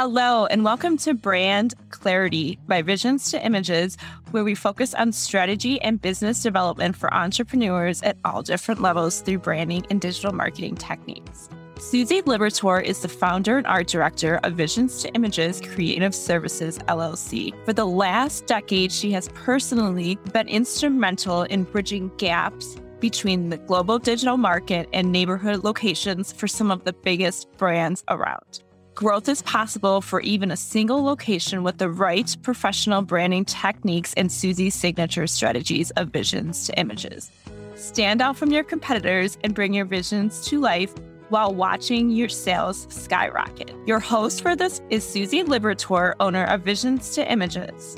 Hello, and welcome to Brand Clarity by Visions to Images, where we focus on strategy and business development for entrepreneurs at all different levels through branding and digital marketing techniques. Susie Liberatore is the founder and art director of Visions to Images Creative Services, LLC. For the last decade, she has personally been instrumental in bridging gaps between the global digital market and neighborhood locations for some of the biggest brands around. Growth is possible for even a single location with the right professional branding techniques and Susie's signature strategies of Visions to Images. Stand out from your competitors and bring your visions to life while watching your sales skyrocket. Your host for this is Susie Liberatore, owner of Visions to Images.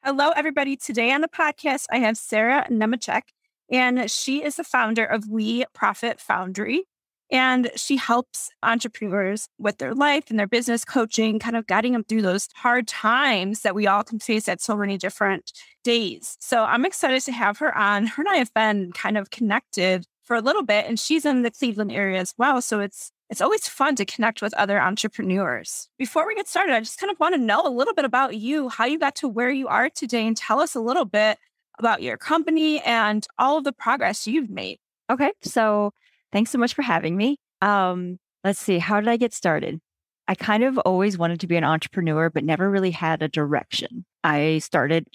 Hello, everybody. Today on the podcast, I have Sarah Nemecek, and she is the founder of We Profit Foundry. And she helps entrepreneurs with their life and their business coaching, kind of guiding them through those hard times that we all can face at so many different days. So I'm excited to have her on. Her and I have been kind of connected for a little bit, and she's in the Cleveland area as well. So it's always fun to connect with other entrepreneurs. Before we get started, I just kind of want to know a little bit about you, how you got to where you are today, and tell us a little bit about your company and all of the progress you've made. Okay, so thanks so much for having me. Let's see, how did I get started? I kind of always wanted to be an entrepreneur, but never really had a direction. I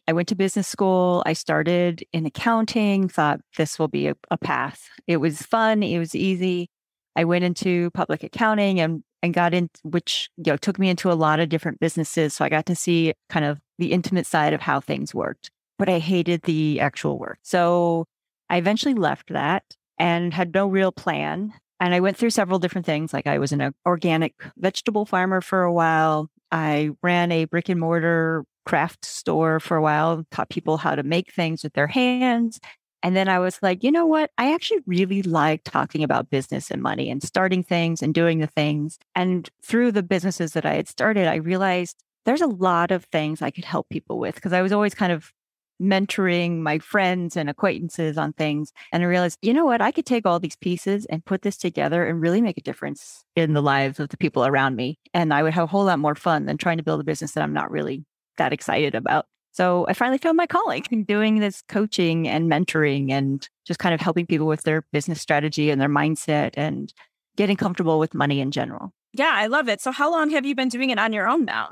went to business school. I started in accounting, thought this will be a path. It was fun. It was easy. I went into public accounting and got in, which took me into a lot of different businesses. So I got to see kind of the intimate side of how things worked, but I hated the actual work. So I eventually left that and had no real plan. And I went through several different things. Like I was an organic vegetable farmer for a while. I ran a brick and mortar craft store for a while, taught people how to make things with their hands. And then I was like, you know what? I actually really like talking about business and money and starting things and doing the things. And through the businesses that I had started, I realized there's a lot of things I could help people with because I was always kind of mentoring my friends and acquaintances on things. And I realized, you know what? I could take all these pieces and put this together and really make a difference in the lives of the people around me. And I would have a whole lot more fun than trying to build a business that I'm not really that excited about. So I finally found my calling in doing this coaching and mentoring and just kind of helping people with their business strategy and their mindset and getting comfortable with money in general. Yeah, I love it. So how long have you been doing it on your own now?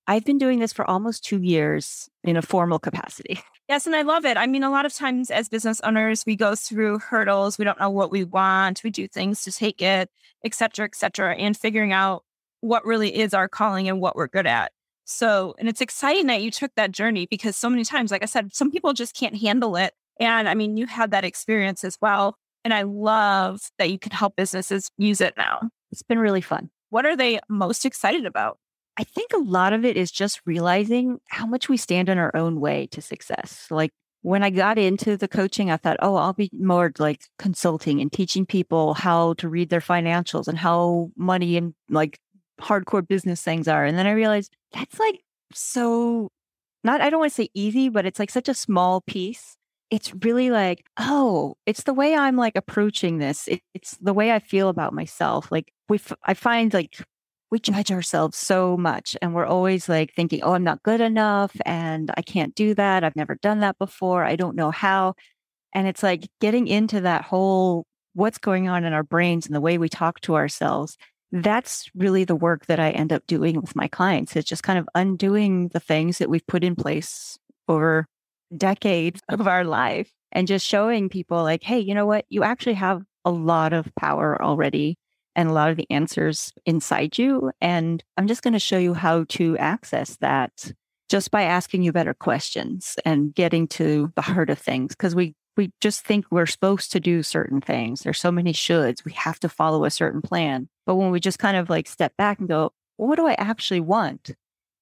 I've been doing this for almost 2 years in a formal capacity. Yes, and I love it. I mean, a lot of times as business owners, we go through hurdles. We don't know what we want. We do things to take it, et cetera, and figuring out what really is our calling and what we're good at. So, and it's exciting that you took that journey because so many times, like I said, some people just can't handle it. And I mean, you had that experience as well. And I love that you can help businesses use it now. It's been really fun. What are they most excited about? I think a lot of it is just realizing how much we stand in our own way to success. Like when I got into the coaching, I thought, I'll be more like consulting and teaching people how to read their financials and how money and like hardcore business things are. And then I realized that's like so I don't want to say easy, but it's like such a small piece. It's really like, it's the way I'm like approaching this. It's the way I feel about myself. Like I find like we judge ourselves so much and we're always like thinking, I'm not good enough and I can't do that. I've never done that before. I don't know how. And it's like getting into that whole what's going on in our brains and the way we talk to ourselves. That's really the work that I end up doing with my clients. It's just kind of undoing the things that we've put in place over decades of our life and just showing people like, hey, you know what? You actually have a lot of power already and a lot of the answers inside you. And I'm just going to show you how to access that just by asking you better questions and getting to the heart of things. Because we just think we're supposed to do certain things. There's so many shoulds. We have to follow a certain plan. But when we just kind of like step back and go, well, what do I actually want?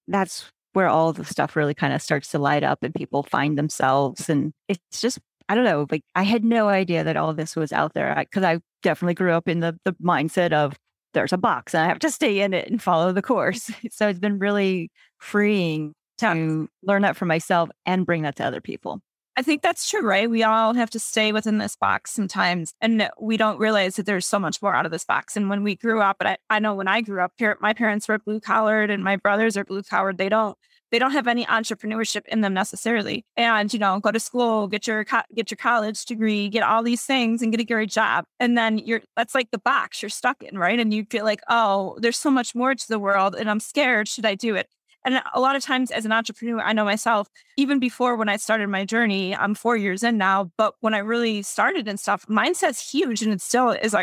That's where all the stuff really kind of starts to light up and people find themselves. And it's just, I don't know, like I had no idea that all this was out there because I definitely grew up in the mindset of there's a box and I have to stay in it and follow the course. So it's been really freeing to learn that for myself and bring that to other people. I think that's true, right? We all have to stay within this box sometimes. And we don't realize that there's so much more out of this box. And when we grew up, and I know when I grew up here, my parents were blue collared and my brothers are blue collared. They don't have any entrepreneurship in them necessarily. And, go to school, get your college degree, get all these things and get a great job. And then that's like the box you're stuck in, right? And you feel like, oh, there's so much more to the world and I'm scared. Should I do it? And a lot of times as an entrepreneur, I know myself, even before when I started my journey, I'm 4 years in now, but when I really started and stuff, mindset's huge and it still is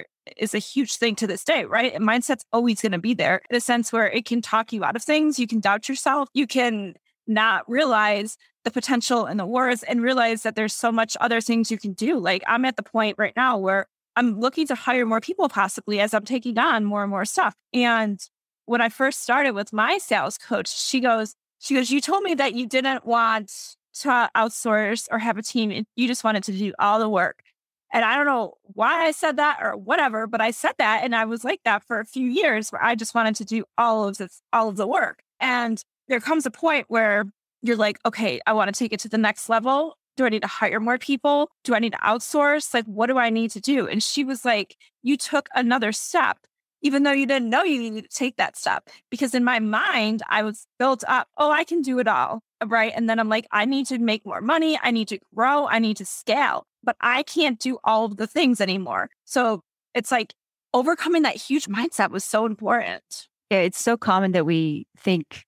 a huge thing to this day, right? And mindset's always going to be there in a sense where it can talk you out of things. You can doubt yourself. You can not realize the potential and the worth and realize that there's so much other things you can do. Like I'm at the point right now where I'm looking to hire more people possibly as I'm taking on more and more stuff. And when I first started with my sales coach, she goes, you told me that you didn't want to outsource or have a team. You just wanted to do all the work. And I don't know why I said that or whatever, but I said that. And I was like that for a few years where I just wanted to do all of the work. And there comes a point where you're like, okay, I want to take it to the next level. Do I need to hire more people? Do I need to outsource? Like, what do I need to do? And she was like, you took another step, even though you didn't know you needed to take that step. Because in my mind, I was built up, oh, I can do it all. Right. And then I'm like, I need to make more money. I need to grow. I need to scale, but I can't do all of the things anymore. So it's like overcoming that huge mindset was so important. Yeah, it's so common that we think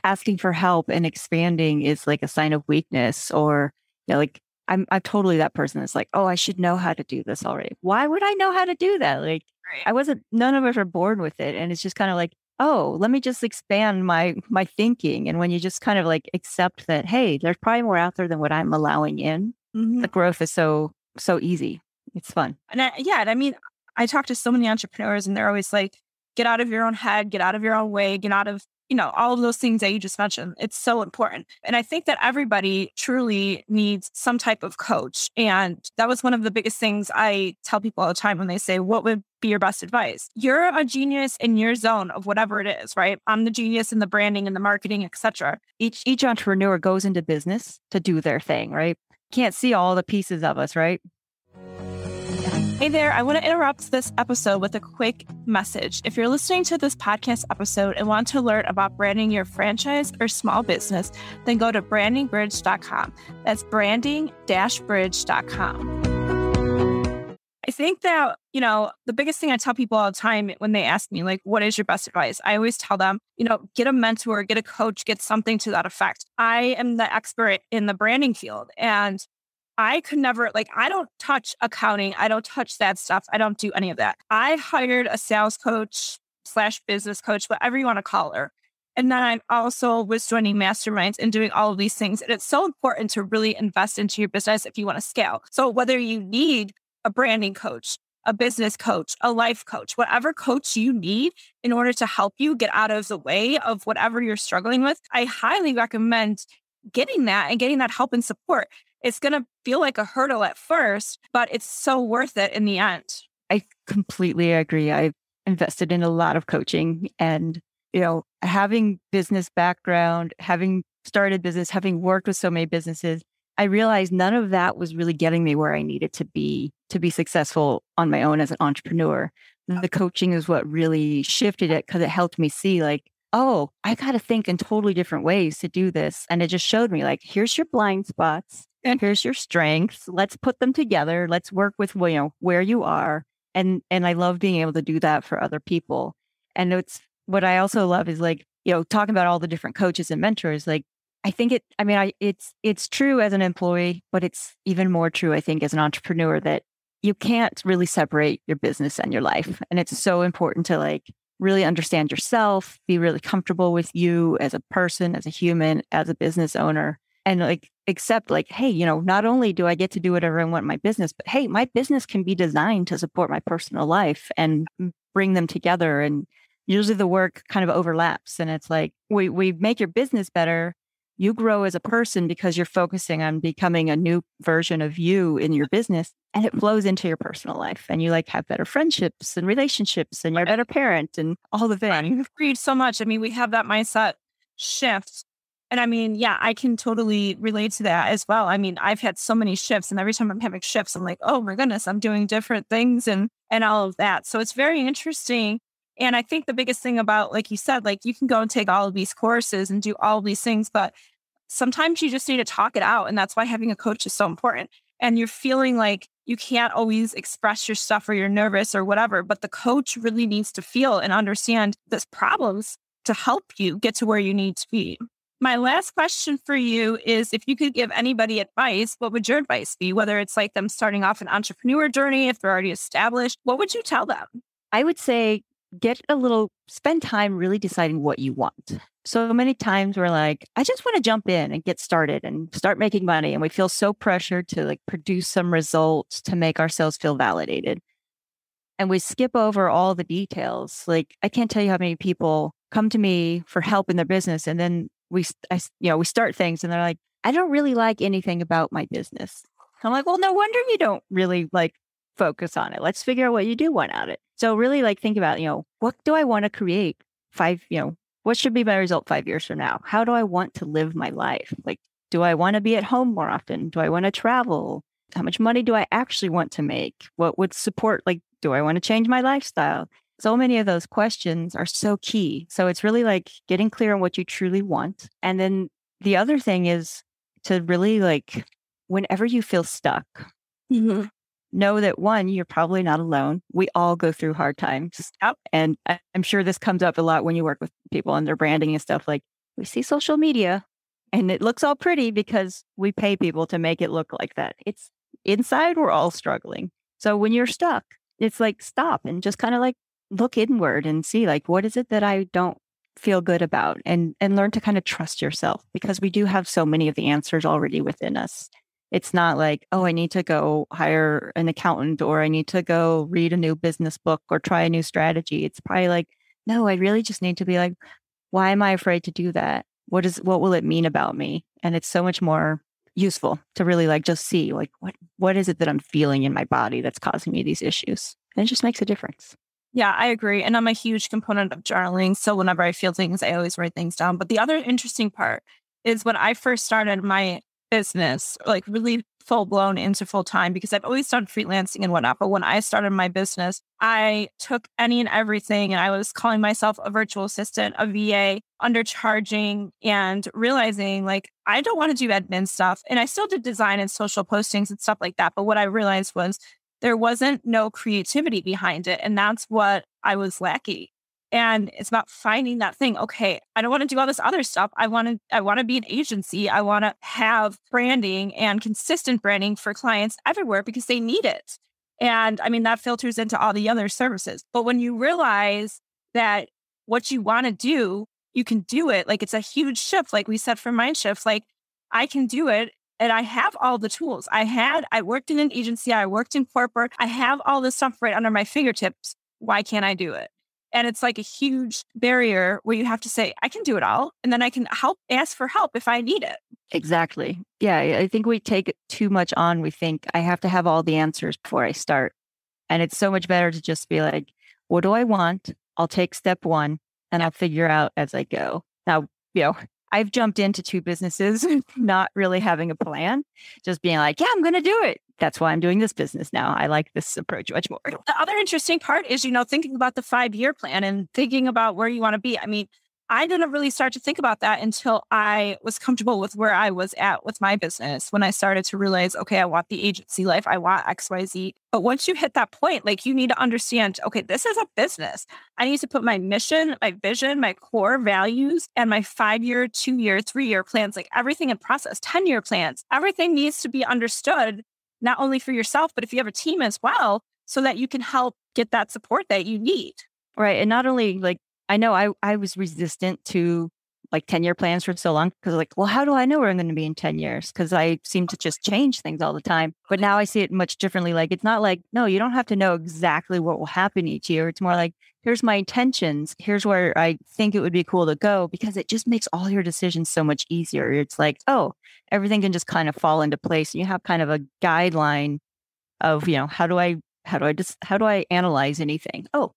asking for help and expanding is like a sign of weakness or, like I'm totally that person that's like, oh, I should know how to do this already. Why would I know how to do that? Like none of us are born with it. And it's just kind of like, oh, let me just expand my thinking. And when you just kind of like accept that, hey, there's probably more out there than what I'm allowing in, the growth is so easy. It's fun. And I talk to so many entrepreneurs and they're always like, get out of your own head, get out of your own way, get out of, all of those things that you just mentioned. It's so important. And I think that everybody truly needs some type of coach. And that was one of the biggest things I tell people all the time when they say, what would be your best advice? You're a genius in your zone of whatever it is, right? I'm the genius in the branding and the marketing, etc. Each entrepreneur goes into business to do their thing, right? Can't see all the pieces of us, right? Hey there, I want to interrupt this episode with a quick message. If you're listening to this podcast episode and want to learn about branding your franchise or small business, then go to brandingbridge.com. That's branding-bridge.com. I think that, the biggest thing I tell people all the time when they ask me, like, what is your best advice? I always tell them, get a mentor, get a coach, get something to that effect. I am the expert in the branding field and I could never, I don't touch accounting. I don't touch that stuff. I don't do any of that. I hired a sales coach / business coach, whatever you want to call her. And then I also was joining masterminds and doing all of these things. And it's so important to really invest into your business if you want to scale. So whether you need a branding coach, a business coach, a life coach, whatever coach you need in order to help you get out of the way of whatever you're struggling with, I highly recommend getting that and getting that help and support. It's going to feel like a hurdle at first, but it's so worth it in the end. I completely agree. I've invested in a lot of coaching and, having business background, having started business, having worked with so many businesses, I realized none of that was really getting me where I needed to be successful on my own as an entrepreneur. The coaching is what really shifted it because it helped me see oh, I got to think in totally different ways to do this. And it just showed me here's your blind spots and here's your strengths. Let's put them together. Let's work with, where you are. And I love being able to do that for other people. And it's what I also love is talking about all the different coaches and mentors. I think it's true as an employee, but it's even more true, I think, as an entrepreneur that you can't really separate your business and your life. And it's so important to really understand yourself, be really comfortable with you as a person, as a human, as a business owner, and accept hey, not only do I get to do whatever I want in my business, but hey, my business can be designed to support my personal life and bring them together. And usually the work kind of overlaps. And it's we make your business better. You grow as a person because you're focusing on becoming a new version of you in your business, and it flows into your personal life. And you have better friendships and relationships, and you're a better parent and all the things. I've agreed so much. We have that mindset shift And I mean, yeah, I can totally relate to that as well. I mean, I've had so many shifts, and every time I'm having shifts, I'm like, oh my goodness, I'm doing different things and all of that. So it's very interesting. And I think the biggest thing about, like you said, like you can go and take all of these courses and do all of these things, but sometimes you just need to talk it out. And that's why having a coach is so important. And you're feeling like you can't always express your stuff or you're nervous or whatever, but the coach really needs to feel and understand these problems to help you get to where you need to be. My last question for you is, if you could give anybody advice, what would your advice be? Whether it's like them starting off an entrepreneur journey, if they're already established, what would you tell them? I would say spend time really deciding what you want. So many times we're like, I just want to jump in and get started and start making money. And we feel so pressured to like produce some results to make ourselves feel validated. And we skip over all the details. Like, I can't tell you how many people come to me for help in their business. And then we start things and they're like, I don't really like anything about my business. I'm like, well, no wonder you don't really like focus on it. Let's figure out what you do want out of it. So really like think about, what do I want to create what should be my result 5 years from now? How do I want to live my life? Like, do I want to be at home more often? Do I want to travel? How much money do I actually want to make? What would support, like, do I want to change my lifestyle? So many of those questions are so key. So it's really like getting clear on what you truly want. And then the other thing is to really like, whenever you feel stuck, know that one, you're probably not alone. We all go through hard times. Yep. And I'm sure this comes up a lot when you work with people and their branding and stuff. Like, we see social media and it looks all pretty because we pay people to make it look like that. It's inside, we're all struggling. So when you're stuck, it's like, stop and just kind of like look inward and see like, what is it that I don't feel good about, and learn to kind of trust yourself, because we do have so many of the answers already within us. It's not like, oh, I need to go hire an accountant, or I need to go read a new business book or try a new strategy. It's probably like, no, I really just need to be like, why am I afraid to do that? What will it mean about me? And it's so much more useful to really like just see like, what is it that I'm feeling in my body that's causing me these issues? And it just makes a difference. Yeah, I agree. And I'm a huge component of journaling. So whenever I feel things, I always write things down. But the other interesting part is when I first started my business, like really full blown into full time, because I've always done freelancing and whatnot. But when I started my business, I took any and everything, and I was calling myself a virtual assistant, a VA, undercharging, and realizing like, I don't want to do admin stuff. And I still did design and social postings and stuff like that. But what I realized was there wasn't no creativity behind it. And that's what I was lacking. And it's about finding that thing. Okay, I don't want to do all this other stuff. I want to be an agency. I want to have branding and consistent branding for clients everywhere because they need it. And I mean, that filters into all the other services. But when you realize that what you want to do, you can do it. Like, it's a huge shift. Like we said, for mind shifts, like I can do it. And I have all the tools. I worked in an agency. I worked in corporate. I have all this stuff right under my fingertips. Why can't I do it? And it's like a huge barrier where you have to say, I can do it all. And then I can ask for help if I need it. Exactly. Yeah. I think we take it too much on. We think I have to have all the answers before I start. And it's so much better to just be like, what do I want? I'll take step one and I'll figure out as I go. Now, I've jumped into 2 businesses, not really having a plan, just being like, yeah, I'm going to do it. That's why I'm doing this business now. I like this approach much more. The other interesting part is, thinking about the 5-year plan and thinking about where you want to be. I mean, I didn't really start to think about that until I was comfortable with where I was at with my business. When I started to realize, okay, I want the agency life. I want XYZ. But once you hit that point, like, you need to understand, okay, this is a business. I need to put my mission, my vision, my core values, and my 5-year, 2-year, 3-year plans, like everything in process, 10-year plans. Everything needs to be understood, not only for yourself, but if you have a team as well, so that you can help get that support that you need. Right. And not only like, I know I was resistant to like 10-year plans for so long, because like, well, how do I know where I'm going to be in 10 years? Because I seem to just change things all the time. But now I see it much differently. Like, it's not like, no, you don't have to know exactly what will happen each year. It's more like, here's my intentions. Here's where I think it would be cool to go, because it just makes all your decisions so much easier. It's like, oh, everything can just kind of fall into place. You have kind of a guideline of, how do I analyze anything? Oh,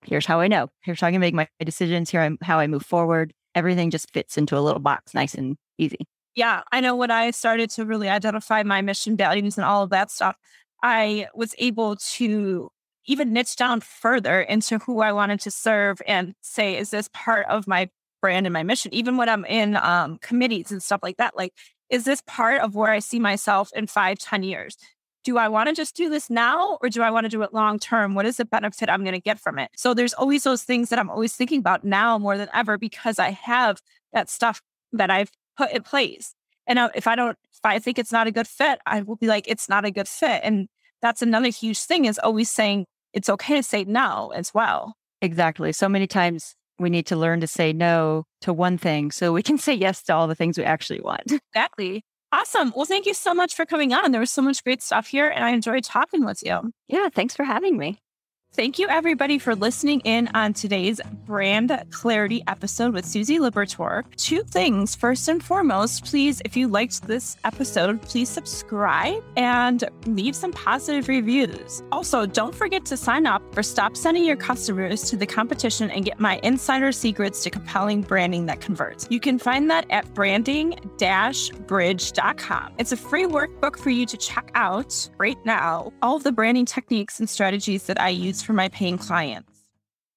here's how I know. Here's how I can make my decisions. How I move forward. everything just fits into a little box, nice and easy. Yeah, I know when I started to really identify my mission values and all of that stuff, I was able to even niche down further into who I wanted to serve and say, is this part of my brand and my mission? Even when I'm in committees and stuff like that, like, is this part of where I see myself in 5, 10 years? Do I want to just do this now or do I want to do it long term? What is the benefit I'm going to get from it? So there's always those things that I'm always thinking about now more than ever because I have that stuff that I've put in place. And if I think it's not a good fit, I will be like, it's not a good fit. And that's another huge thing is always saying it's okay to say no as well. Exactly. So many times we need to learn to say no to one thing so we can say yes to all the things we actually want. Exactly. Awesome. Well, thank you so much for coming on. There was so much great stuff here and I enjoyed talking with you. Yeah. Thanks for having me. Thank you, everybody, for listening in on today's Brand Clarity episode with Susie Libertor. 2 things. First and foremost, please, if you liked this episode, please subscribe and leave some positive reviews. Also, don't forget to sign up for Stop Sending Your Customers to the Competition and get my insider secrets to compelling branding that converts. You can find that at branding-bridge.com. It's a free workbook for you to check out right now. All of the branding techniques and strategies that I use for my paying clients.